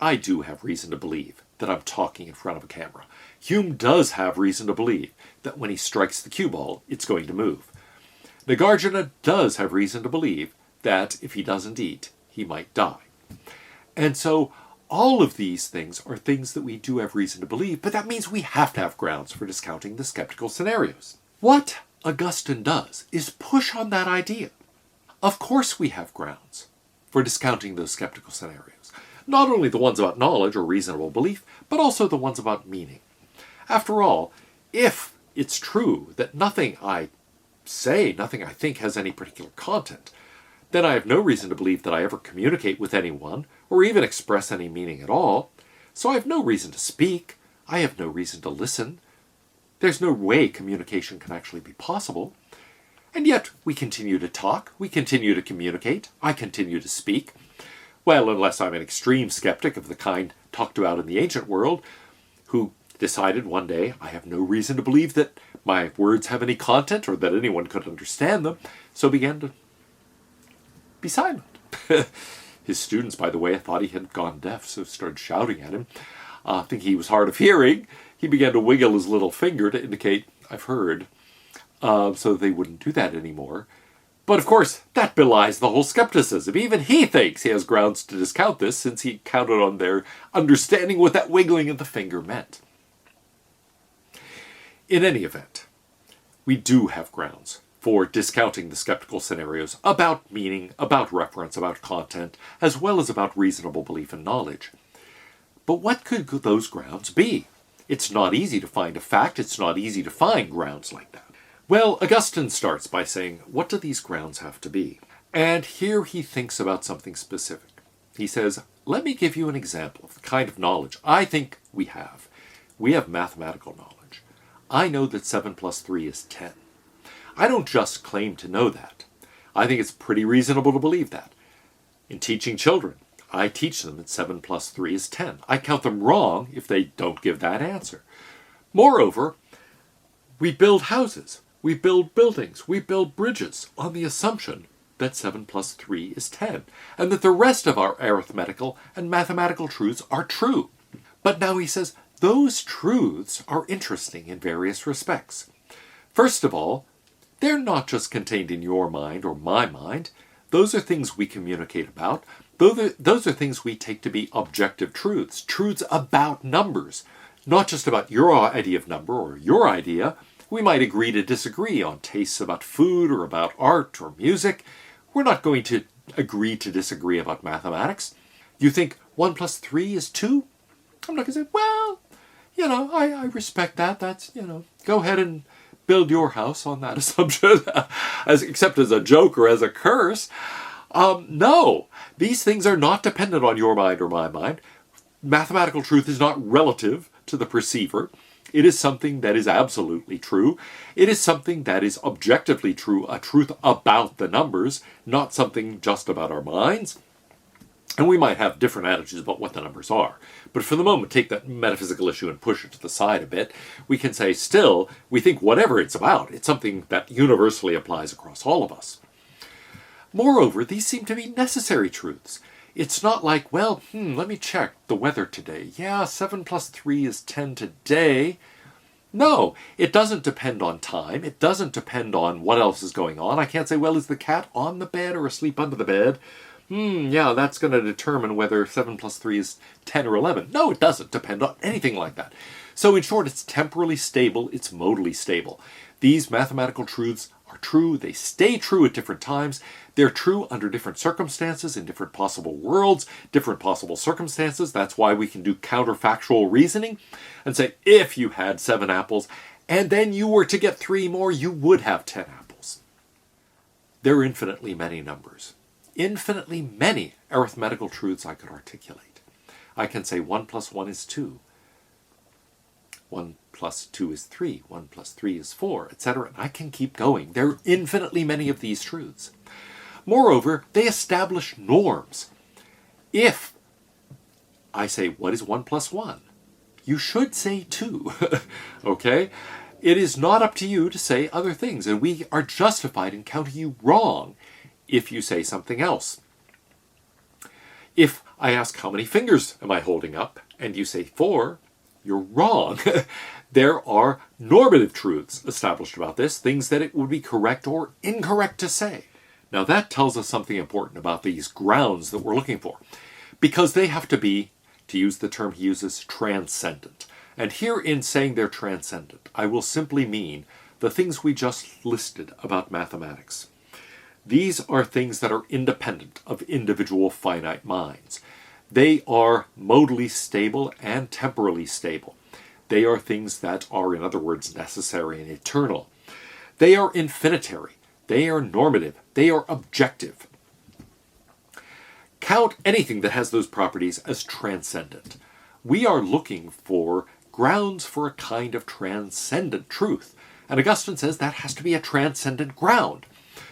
I do have reason to believe that I'm talking in front of a camera. Hume does have reason to believe that when he strikes the cue ball, it's going to move. Nagarjuna does have reason to believe that if he doesn't eat, he might die. And so all of these things are things that we do have reason to believe, but that means we have to have grounds for discounting the skeptical scenarios. What Augustine does is push on that idea. Of course we have grounds for discounting those skeptical scenarios. Not only the ones about knowledge or reasonable belief, but also the ones about meaning. After all, if it's true that nothing I say, nothing I think has any particular content, then I have no reason to believe that I ever communicate with anyone or even express any meaning at all. So I have no reason to speak. I have no reason to listen. There's no way communication can actually be possible. And yet we continue to talk, we continue to communicate, I continue to speak. Well, unless I'm an extreme skeptic of the kind talked about in the ancient world, who decided one day, I have no reason to believe that my words have any content or that anyone could understand them, so began to be silent. His students, by the way, thought he had gone deaf, so started shouting at him. Thinking he was hard of hearing, he began to wiggle his little finger to indicate, I've heard, so they wouldn't do that anymore. But of course, that belies the whole skepticism. Even he thinks he has grounds to discount this, since he counted on their understanding what that wiggling of the finger meant. In any event, we do have grounds for discounting the skeptical scenarios about meaning, about reference, about content, as well as about reasonable belief and knowledge. But what could those grounds be? It's not easy to find a fact, it's not easy to find grounds like that. Well, Augustine starts by saying, what do these grounds have to be? And here he thinks about something specific. He says, let me give you an example of the kind of knowledge I think we have. We have mathematical knowledge. I know that 7 plus 3 is 10. I don't just claim to know that. I think it's pretty reasonable to believe that. In teaching children, I teach them that 7 plus 3 is 10. I count them wrong if they don't give that answer. Moreover, we build houses, we build buildings, we build bridges on the assumption that 7 plus 3 is 10, and that the rest of our arithmetical and mathematical truths are true. But now he says, those truths are interesting in various respects. First of all, they're not just contained in your mind or my mind. Those are things we communicate about. Those are things we take to be objective truths, truths about numbers, not just about your idea of number or your idea. We might agree to disagree on tastes about food or about art or music. We're not going to agree to disagree about mathematics. You think 1 plus 3 is 2? I'm not going to say, well, I respect that. That's, go ahead and build your house on that assumption, except as a joke or as a curse. No, these things are not dependent on your mind or my mind. Mathematical truth is not relative to the perceiver. It is something that is absolutely true. It is something that is objectively true, a truth about the numbers, not something just about our minds. And we might have different attitudes about what the numbers are. But for the moment, take that metaphysical issue and push it to the side a bit. We can say still, we think whatever it's about, it's something that universally applies across all of us. Moreover, these seem to be necessary truths. It's not like, well, let me check the weather today. Yeah, 7 plus 3 is 10 today. No, it doesn't depend on time. It doesn't depend on what else is going on. I can't say, well, is the cat on the bed or asleep under the bed? Yeah, that's going to determine whether 7 plus 3 is 10 or 11. No, it doesn't depend on anything like that. So in short, it's temporally stable, it's modally stable. These mathematical truths are true, they stay true at different times, they're true under different circumstances, in different possible worlds, different possible circumstances. That's why we can do counterfactual reasoning and say, if you had 7 apples, and then you were to get 3 more, you would have 10 apples. There are infinitely many numbers. Infinitely many arithmetical truths I could articulate. I can say 1 plus 1 is 2. 1 plus 2 is 3. 1 plus 3 is 4, etc. And I can keep going. There are infinitely many of these truths. Moreover, they establish norms. If I say, what is 1 plus 1? You should say 2. Okay? It is not up to you to say other things, and we are justified in counting you wrong if you say something else. If I ask, how many fingers am I holding up? And you say 4. You're wrong. There are normative truths established about this, things that it would be correct or incorrect to say. Now that tells us something important about these grounds that we're looking for, because they have to be, to use the term he uses, transcendent. And here in saying they're transcendent, I will simply mean the things we just listed about mathematics. These are things that are independent of individual finite minds. They are modally stable and temporally stable. They are things that are, in other words, necessary and eternal. They are infinitary. They are normative. They are objective. Count anything that has those properties as transcendent. We are looking for grounds for a kind of transcendent truth. And Augustine says that has to be a transcendent ground.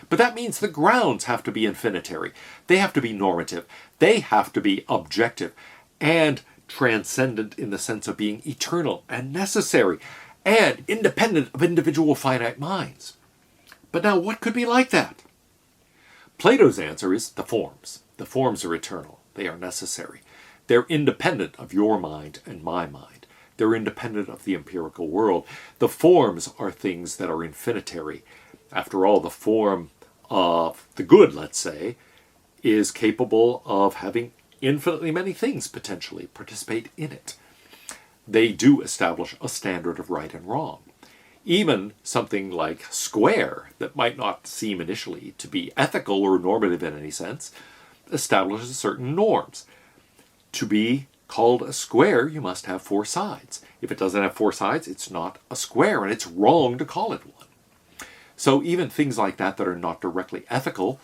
But that means the grounds have to be infinitary. They have to be normative. They have to be objective and transcendent in the sense of being eternal and necessary and independent of individual finite minds. But now what could be like that? Plato's answer is the forms. The forms are eternal. They are necessary. They're independent of your mind and my mind. They're independent of the empirical world. The forms are things that are infinitary. After all, the form of the good, let's say, is capable of having infinitely many things potentially participate in it. They do establish a standard of right and wrong. Even something like square, that might not seem initially to be ethical or normative in any sense, establishes certain norms. To be called a square, you must have 4 sides. If it doesn't have 4 sides, it's not a square, and it's wrong to call it one. So even things like that are not directly ethical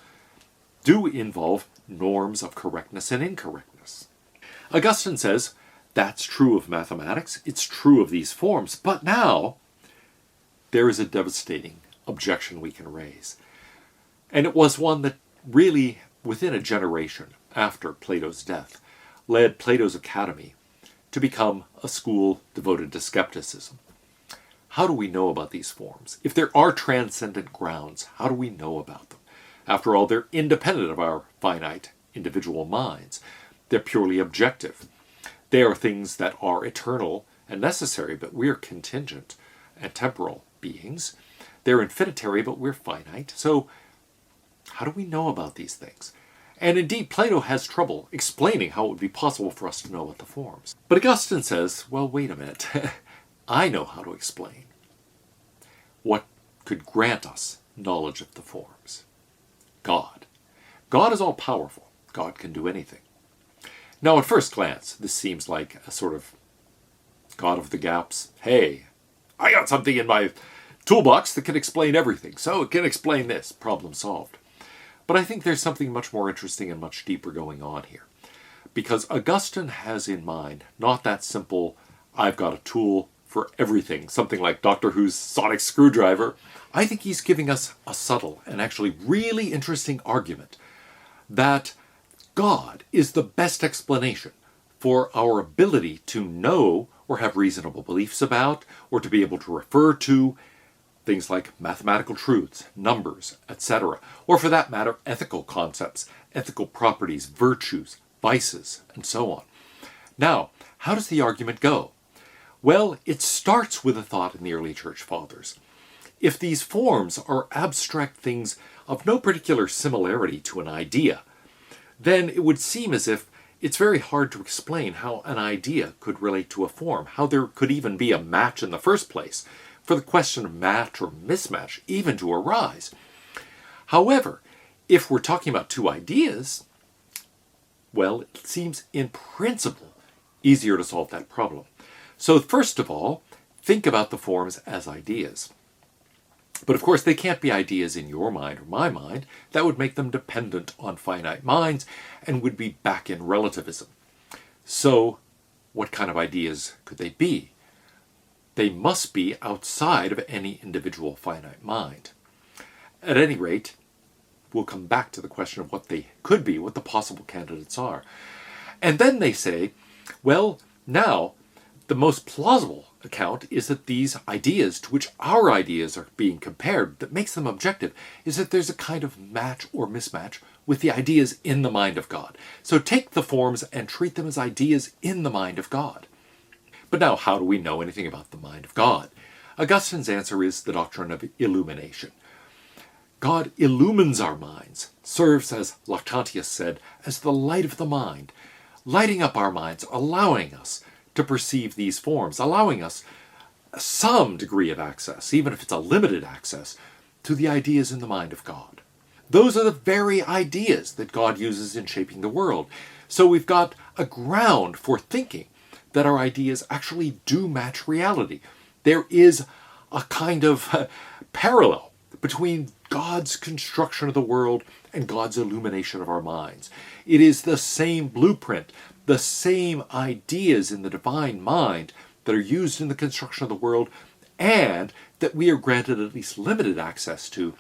do involve norms of correctness and incorrectness. Augustine says that's true of mathematics, it's true of these forms, but now there is a devastating objection we can raise. And it was one that really, within a generation after Plato's death, led Plato's Academy to become a school devoted to skepticism. How do we know about these forms? If there are transcendent grounds, how do we know about them? After all, they're independent of our finite individual minds. They're purely objective. They are things that are eternal and necessary, but we're contingent and temporal beings. They're infinitary, but we're finite. So how do we know about these things? And indeed, Plato has trouble explaining how it would be possible for us to know about the forms. But Augustine says, well, wait a minute. I know how to explain what could grant us knowledge of the forms. God. God is all-powerful. God can do anything. Now, at first glance, this seems like a sort of God of the gaps. Hey, I got something in my toolbox that can explain everything, so it can explain this. Problem solved. But I think there's something much more interesting and much deeper going on here. Because Augustine has in mind not that simple, I've got a tool for everything, something like Doctor Who's sonic screwdriver. I think he's giving us a subtle and actually really interesting argument that God is the best explanation for our ability to know or have reasonable beliefs about, or to be able to refer to things like mathematical truths, numbers, etc., or for that matter, ethical concepts, ethical properties, virtues, vices, and so on. Now, how does the argument go? Well, it starts with a thought in the early church fathers. If these forms are abstract things of no particular similarity to an idea, then it would seem as if it's very hard to explain how an idea could relate to a form, how there could even be a match in the first place, for the question of match or mismatch even to arise. However, if we're talking about two ideas, well, it seems in principle easier to solve that problem. So first of all, think about the forms as ideas. But of course, they can't be ideas in your mind or my mind. That would make them dependent on finite minds and would be back in relativism. So what kind of ideas could they be? They must be outside of any individual finite mind. At any rate, we'll come back to the question of what they could be, what the possible candidates are. And then they say, well, now, the most plausible account is that these ideas to which our ideas are being compared, that makes them objective, is that there's a kind of match or mismatch with the ideas in the mind of God. So take the forms and treat them as ideas in the mind of God. But now, how do we know anything about the mind of God? Augustine's answer is the doctrine of illumination. God illumines our minds, serves, as Lactantius said, as the light of the mind, lighting up our minds, allowing us to perceive these forms, allowing us some degree of access, even if it's a limited access, to the ideas in the mind of God. Those are the very ideas that God uses in shaping the world. So we've got a ground for thinking that our ideas actually do match reality. There is a kind of parallel between God's construction of the world and God's illumination of our minds. It is the same blueprint, the same ideas in the divine mind that are used in the construction of the world and that we are granted at least limited access to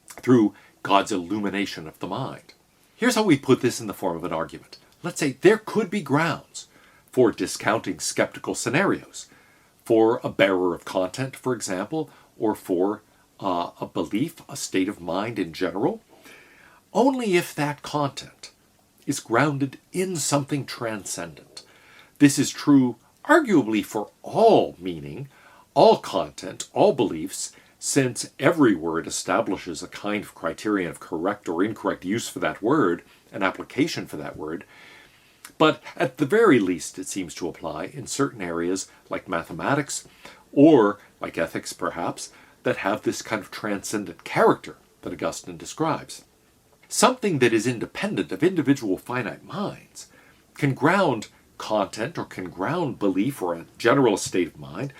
through God's illumination of the mind. Here's how we put this in the form of an argument. Let's say there could be grounds for discounting skeptical scenarios, for a bearer of content, for example, or for a belief, a state of mind in general, only if that content is grounded in something transcendent. This is true arguably for all meaning, all content, all beliefs, since every word establishes a kind of criterion of correct or incorrect use for that word, an application for that word. But at the very least, it seems to apply in certain areas like mathematics or like ethics, perhaps, that have this kind of transcendent character that Augustine describes. Something that is independent of individual finite minds can ground content or can ground belief or a general state of mind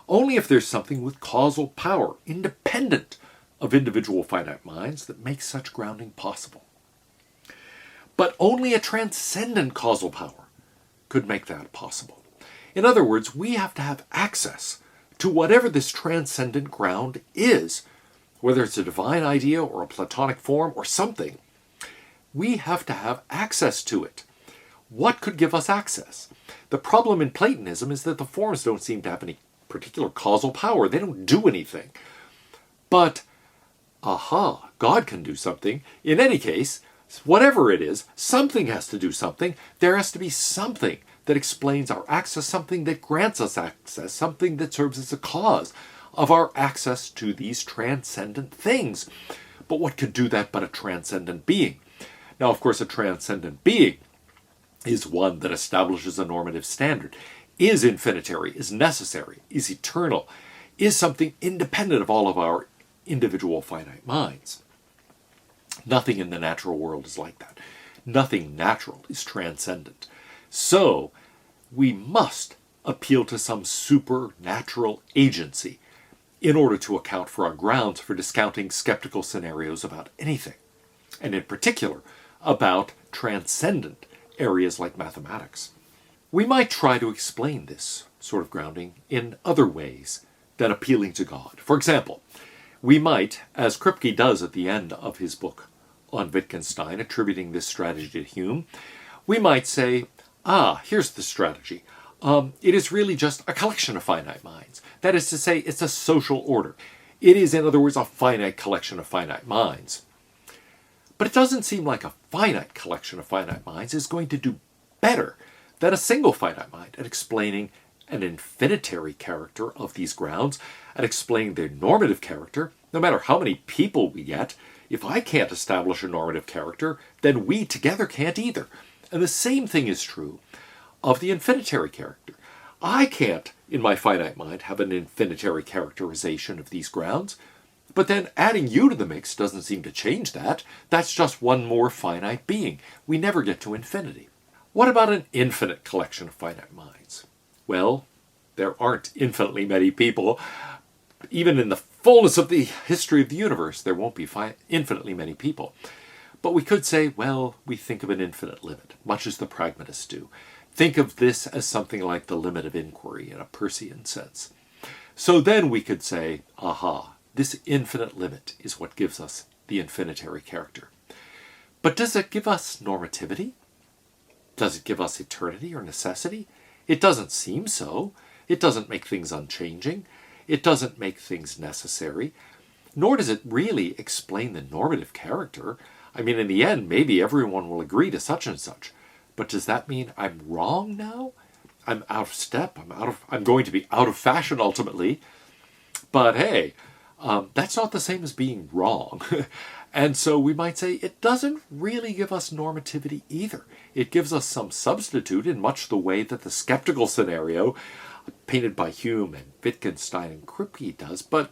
only if there's something with causal power, independent of individual finite minds, that makes such grounding possible. But only a transcendent causal power could make that possible. In other words, we have to have access to whatever this transcendent ground is, whether it's a divine idea or a Platonic form or something. We have to have access to it. What could give us access? The problem in Platonism is that the forms don't seem to have any particular causal power. They don't do anything. But, God can do something. In any case, whatever it is, something has to do something. There has to be something that explains our access, something that grants us access, something that serves as a cause of our access to these transcendent things. But what could do that but a transcendent being? Now, of course, a transcendent being is one that establishes a normative standard, is infinitary, is necessary, is eternal, is something independent of all of our individual finite minds. Nothing in the natural world is like that. Nothing natural is transcendent. So, we must appeal to some supernatural agency in order to account for our grounds for discounting skeptical scenarios about anything, and in particular, about transcendent areas like mathematics. We might try to explain this sort of grounding in other ways than appealing to God. For example, we might, as Kripke does at the end of his book on Wittgenstein, attributing this strategy to Hume, we might say, here's the strategy. It is really just a collection of finite minds. That is to say, it's a social order. It is, in other words, a finite collection of finite minds. But it doesn't seem like a finite collection of finite minds is going to do better than a single finite mind at explaining an infinitary character of these grounds, at explaining their normative character. No matter how many people we get, if I can't establish a normative character, then we together can't either. And the same thing is true of the infinitary character. I can't, in my finite mind, have an infinitary characterization of these grounds, but then adding you to the mix doesn't seem to change that. That's just one more finite being. We never get to infinity. What about an infinite collection of finite minds? Well, there aren't infinitely many people. Even in the fullness of the history of the universe, there won't be infinitely many people. But we could say, well, we think of an infinite limit, much as the pragmatists do. Think of this as something like the limit of inquiry in a Peircean sense. So then we could say, this infinite limit is what gives us the infinitary character. But does it give us normativity? Does it give us eternity or necessity? It doesn't seem so. It doesn't make things unchanging. It doesn't make things necessary. Nor does it really explain the normative character. I mean, in the end, maybe everyone will agree to such and such. But does that mean I'm wrong now? I'm out of step. I'm going to be out of fashion ultimately. But hey, that's not the same as being wrong. And so we might say it doesn't really give us normativity either. It gives us some substitute in much the way that the skeptical scenario painted by Hume and Wittgenstein and Kripke does, but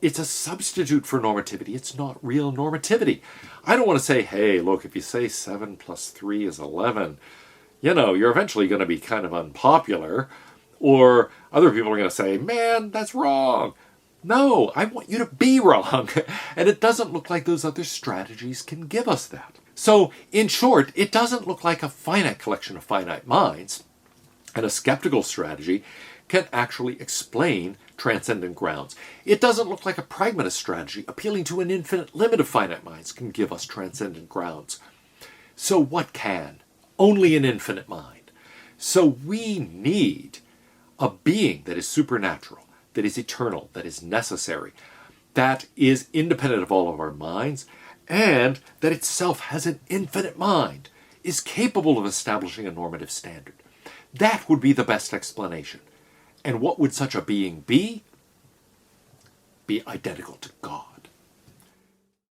it's a substitute for normativity. It's not real normativity. I don't want to say, hey, look, if you say 7 plus 3 is 11, you're eventually going to be kind of unpopular, or other people are going to say, man, that's wrong. No, I want you to be wrong. And it doesn't look like those other strategies can give us that. So, in short, it doesn't look like a finite collection of finite minds. And a skeptical strategy can actually explain transcendent grounds. It doesn't look like a pragmatist strategy appealing to an infinite limit of finite minds can give us transcendent grounds. So what can? Only an infinite mind. So we need a being that is supernatural, that is eternal, that is necessary, that is independent of all of our minds, and that itself has an infinite mind, is capable of establishing a normative standard. That would be the best explanation. And what would such a being be? Be identical to God.